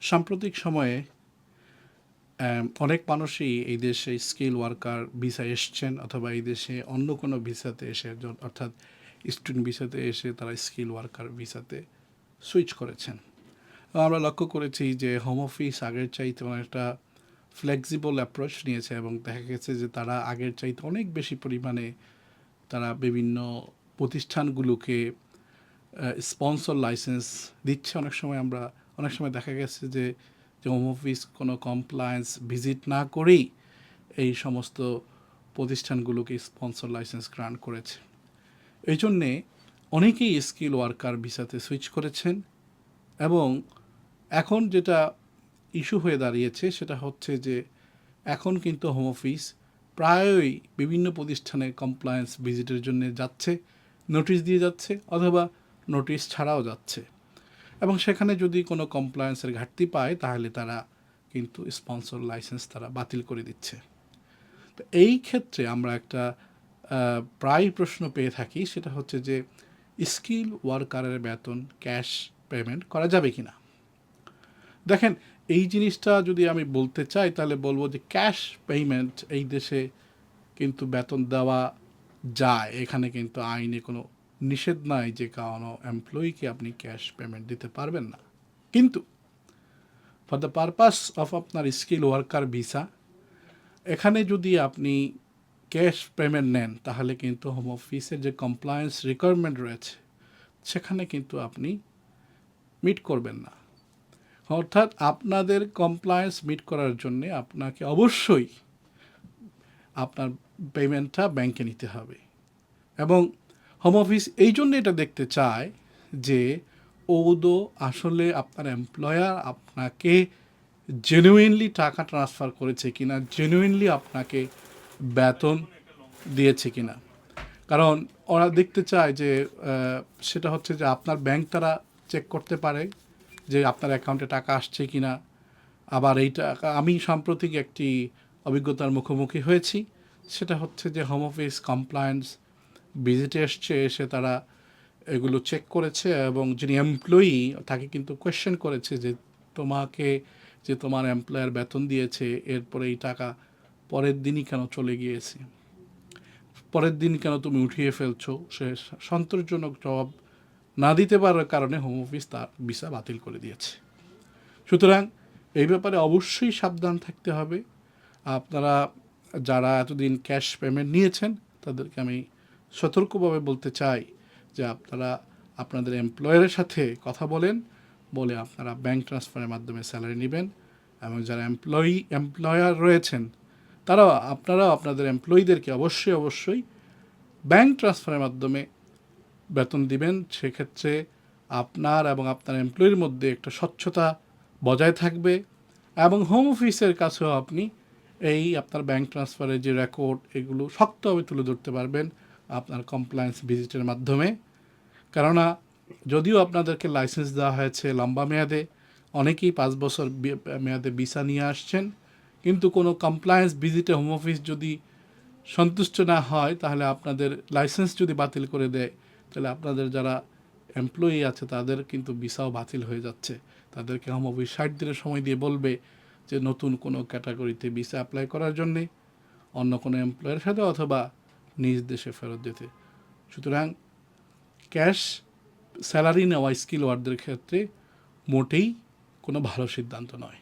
সাম্প্রতিক সময়ে অনেক মানুষই এই দেশে স্কিল ওয়ার্কার ভিসায় এসছেন অথবা এই দেশে অন্য কোনো ভিসাতে এসে অর্থাৎ স্টুডেন্ট ভিসাতে এসে তারা স্কিল ওয়ার্কার ভিসাতে সুইচ করেছেন। আমরা লক্ষ্য করেছি যে হোম অফিস আগের চাইতে অনেকটা ফ্লেক্সিবল অ্যাপ্রোচ নিয়েছে এবং দেখা গেছে যে তারা আগের চাইতে অনেক বেশি পরিমাণে তারা বিভিন্ন প্রতিষ্ঠানগুলোকে স্পন্সর লাইসেন্স দিচ্ছে। অনেক সময় দেখা গেছে যে হোম অফিস কোনো কমপ্লায়েন্স ভিজিট না করেই এই সমস্ত প্রতিষ্ঠানগুলোকে স্পন্সর লাইসেন্স গ্রান্ট করেছে। এই জন্যে অনেকেই স্কিল ওয়ার্কার ভিসাতে সুইচ করেছেন এবং এখন যেটা ইস্যু হয়ে দাঁড়িয়েছে সেটা হচ্ছে যে এখন কিন্তু হোম অফিস প্রায়ই বিভিন্ন প্রতিষ্ঠানে কমপ্লায়েন্স ভিজিটের জন্য যাচ্ছে, নোটিশ দিয়ে যাচ্ছে অথবা নোটিশ ছাড়াও যাচ্ছে এবং সেখানে যদি কোনো কমপ্লায়েন্সের ঘাটতি পায় তাহলে তারা কিন্তু স্পন্সর লাইসেন্স তারা বাতিল করে দিচ্ছে। তো এই ক্ষেত্রে আমরা একটা প্রায় প্রশ্ন পেয়ে থাকি, সেটা হচ্ছে যে স্কিল ওয়ার্কারের বেতন ক্যাশ পেমেন্ট করা যাবে কি না। দেখেন, এই জিনিসটা যদি আমি বলতে চাই তাহলে বলবো যে ক্যাশ পেমেন্ট এই দেশে কিন্তু বেতন দেওয়া যায়, এখানে কিন্তু আইনে কোনো নিষেধ নাই যে কোনো এমপ্লয়িকে আপনি ক্যাশ পেমেন্ট দিতে পারবেন না। কিন্তু ফর দ্য পারপাস অফ আপনার স্কিল ওয়ার্কার ভিসা, এখানে যদি আপনি ক্যাশ পেমেন্ট নেন তাহলে কিন্তু হোম অফিসের যে কমপ্লায়েন্স রিকোয়ারমেন্ট রয়েছে সেখানে কিন্তু আপনি মিট করবেন না। অর্থাৎ আপনাদের কমপ্লায়েন্স মিট করার জন্যে আপনাকে অবশ্যই আপনার পেমেন্টটা ব্যাংকে নিতে হবে এবং হোম অফিস এই জন্য এটা দেখতে চায় যে ওদো আসলে আপনার এমপ্লয়ার আপনাকে জেনুইনলি টাকা ট্রান্সফার করেছে কিনা, জেনুইনলি আপনাকে বেতন দিয়েছে কিনা। কারণ ওরা দেখতে চায় যে সেটা হচ্ছে যে আপনার ব্যাংক তারা চেক করতে পারে যে আপনার অ্যাকাউন্টে টাকা আসছে কিনা। আবার এই টাকা, আমি সাম্প্রতিক একটি অভিজ্ঞতার মুখোমুখি হয়েছি, সেটা হচ্ছে যে হোম অফিস কমপ্লায়েন্স ভিজিটে এসে তারা এগুলো চেক করেছে এবং যিনি এমপ্লয়ি তাকে কিন্তু কোয়েশ্চেন করেছে যে তোমাকে যে তোমার এমপ্লয়ার বেতন দিয়েছে এরপরে এই টাকা পরের দিনই কেন চলে গিয়েছে, পরের দিন কেন তুমি উঠিয়ে ফেলছো। সে সন্তোষজনক জবাব না দিতে পারার কারণে হোম অফিস তার ভিসা বাতিল করে দিয়েছে। সুতরাং এই ব্যাপারে অবশ্যই সাবধান থাকতে হবে। আপনারা যারা এতদিন ক্যাশ পেমেন্ট নিয়েছেন তাদেরকে আমি সতর্কভাবে বলতে চাই যে আপনারা আপনাদের এমপ্লয়ারের সাথে কথা বলে আপনারা ব্যাংক ট্রান্সফারের মাধ্যমে স্যালারি নেবেন এবং যারা এমপ্লয়ার রয়েছেন আপনারাও আপনাদের এমপ্লয়ীদেরকে অবশ্যই ব্যাংক ট্রান্সফারের মাধ্যমে বেতন দিবেন। সেক্ষেত্রে আপনার এবং আপনার এমপ্লয়ির মধ্যে একটা স্বচ্ছতা বজায় থাকবে এবং হোম অফিসের কাছেও আপনি এই আপনার ব্যাংক ট্রান্সফারের যে রেকর্ড এগুলো শক্তভাবে তুলে ধরতে পারবেন আপনার কমপ্লায়েন্স ভিজিটের মাধ্যমে। কেননা যদিও আপনাদেরকে লাইসেন্স দেওয়া হয়েছে লম্বা মেয়াদে, অনেকেই 5 বছর মেয়াদে ভিসা নিয়ে আসছেন, কিন্তু কোনো কমপ্লায়েন্স ভিজিটে হোম অফিস যদি সন্তুষ্ট না হয় তাহলে আপনাদের লাইসেন্স যদি বাতিল করে দেয় তাহলে আপনাদের যারা এমপ্লয়ি আছে তাদের কিন্তু ভিসাও বাতিল হয়ে যাচ্ছে। তাদেরকে হোম অফিস 60 দিনের সময় দিয়ে বলবে যে নতুন কোনো ক্যাটাগরিতে ভিসা অ্যাপ্লাই করার জন্যে অন্য কোনো এমপ্লয়ের সাথে অথবা নিজ দেশে ফেরত যেতে। সুতরাং ক্যাশ স্যালারি নেওয়া স্কিল ওয়ার্কদের ক্ষেত্রে মোটেই কোনো ভালো সিদ্ধান্ত নয়।